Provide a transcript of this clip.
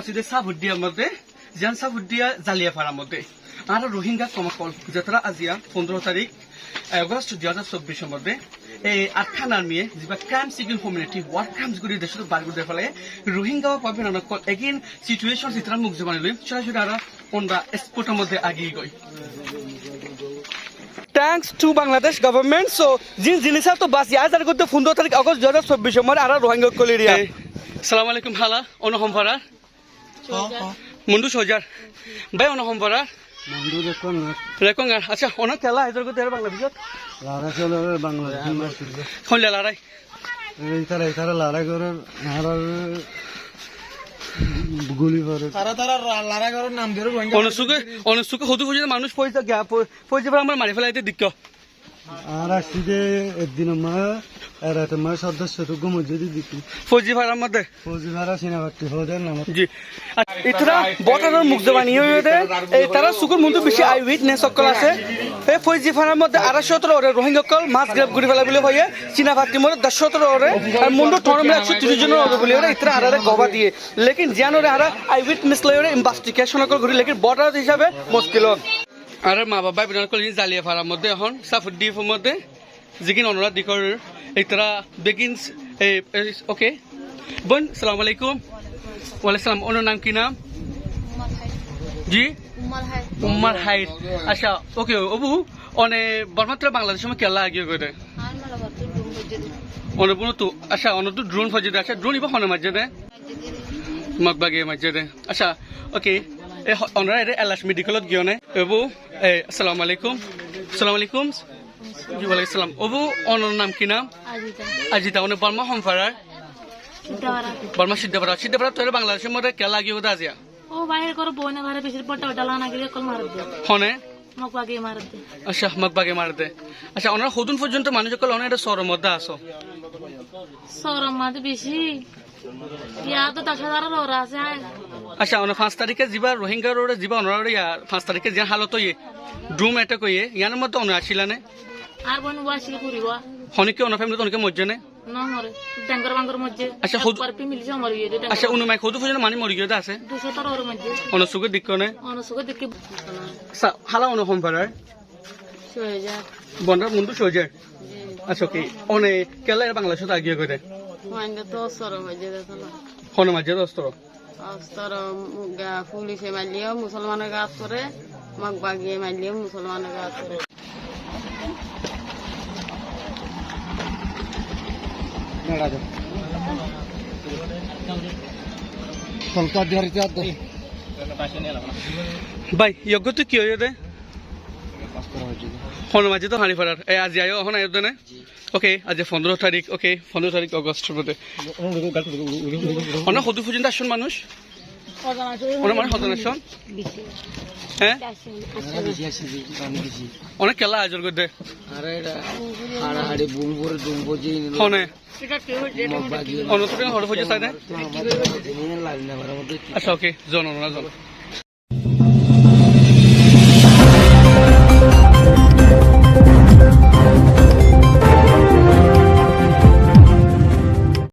আছে যে সাবুদ্দিয়ার মধ্যে যেন সাবুদ্দিয়া জালিয়াপাড়ার মধ্যে আর রোহিঙ্গা কমকল যেটা আজিয়া 15 তারিখ আগস্ট 2024 মধ্যে এই আফগান আর্মিয়ে যেবা crime civil community war crimes গুলি দেশত বারগুদে ফলে রোহিঙ্গা পাবে না এগেইন সিচুয়েশন যেটা মুখ জবানি লই সরাসরি আর অনরা স্পটের মধ্যে আগিয়ে গই Thanks to Bangladesh government. So, জিনিসা তো বাস ইয়াজার করতে 15 তারিখ আগস্ট 2024 মধ্যে আর রোহিঙ্গা কলিরিয়া আসসালামু আলাইকুম হালা অনহমভারা মুন্ডু সোজার ভাই অনহমভারা মুন্ডু রেকং আচ্ছা অন খেলা আয়োজন করতে বাংলাদেশ লারা চলে বাংলাদেশ হলে লড়াই এই তারা লড়াই করে আর গুলি করে তারা লড়াই করে নাম ধরে অনসুকে হদু হয়ে মানুষ পয়সা গিয়া পয়সা আমরা মারি ফেলাইতে দিক আর আসছে একদিন মা এরাতে মা সদস্য তো গমজদি দিকি ফৌজি ভাড়ার মধ্যে ফৌজি ভাড়া সিনাবাটি হোদের নাম জি ইতরা বটারের মুখ জবানি হইতে এই তারা সুকুর মন্দ বেশি আই উইটনেস সকল আছে এই ফৌজি ভাড়ার মধ্যে 217 ওরে রোহিঙ্গা কল মাছ গ্রেপ গুড়ি ফেলা বলে হয়ে সিনাবাটি মধ্যে 117 ওরে আর মন্দ ঠরমে 130 জন ওরে বলে ওরে ইতরা আরে গবা দিয়ে লেকিন জানোরে আর আই উইটনেস লয় ওরে ইনভেস্টিগেশন কল ঘুরি লেকিন বর্ডার হিসাবে মুশকিল আর মা বাবা বিনার কল জালিয়া ফাড়ার মধ্যে এখন সাফুদ্দিফের মধ্যে জিকিন অনুরাধ দিকর ইতরা বেগিনস ওকে বোন আসসালামু আলাইকুম ওয়ালাইকুম সালাম ওনার নাম কি নাম জি উম্মার হাইট আচ্ছা ওকে অবু অনে বর্মাত্র বাংলাদেশ মে কেলা আগিয়ে করে অনে বুনো তো আচ্ছা অনে তো ড্রোন ফজে আচ্ছা ড্রোন ইবা হনে মাঝে দে মগবাগে মাঝে দে আচ্ছা ওকে এ অনরা এর এলাশ মেডিকেলত গিয়নে অবু আসসালামু আলাইকুম আসসালামু আলাইকুম জি ওয়ালাইকুম সালাম অবু অনর নাম কি নাম আজিতা অনে বর্মা হমফারার বর্মা সিদ্ধাপাড়া তোর বাংলাদেশের মধ্যে কেলা আগিয়ে কোথা আজিয়া ও বাইরে করো বইনা ঘরে বেশি পট্টা ডালা না গিয়ে কল মার দে হনে মগবাগে মার দে আচ্ছা মগবাগে মার দে আচ্ছা ওনারা হদুন পর্যন্ত মানুষ কল অনেক শহরের মধ্যে আসো শহরের মধ্যে বেশি ইয়া তো 10,000 ওরা আছে আচ্ছা ওনা 5 তারিখে যাবা রোহিঙ্গা রোডে যাবা ওনারা 5 তারিখে যে হালত হয়ে ড্রুম এটা কইয়ে ইয়ার মধ্যে ওনা আসিলানে আর বন ওয়াশি করিবা হনিকে ওনা ফ্যামিলি তোনকে মজ্জনে না মরে ডাঙ্গর বাঙ্গর মধ্যে আচ্ছা পারপি মিলছে মরে গিয়ে আচ্ছা উনি মাই খদু পর্যন্ত মানি মরি গিয়ে আছে 200 ওর মধ্যে ওনা সুগে দিকনে দেখি হালা ওনা হোম পারার সোজা বন্ডার মুন্ডু সোজা আচ্ছা ওকে ওনে কেলা বাংলাদেশ তো আগিয়ে করে ওয়াঙ্গে তো সর মধ্যে দেখলা হনে মাঝে দস্তর অস্তর পুলিশে মারলিও মুসলমানের গাত করে মগবাগে মারলিও মুসলমানের গাত করে ভাই যোগ্য তো কি হয়ে দে হন মাঝে তো হানি ফেরার এই আজি আয়ো এখন আয়ো না ওকে আজ 15 তারিখ ওকে 15 তারিখ আগস্টের মধ্যে অনেক হদু পর্যন্ত আসুন মানুষ অনেক মানে হদন আসুন হ্যাঁ অনেক খেলা আয়োজন করতে হনে অন্য হড় হয়ে চাই না আচ্ছা ওকে জন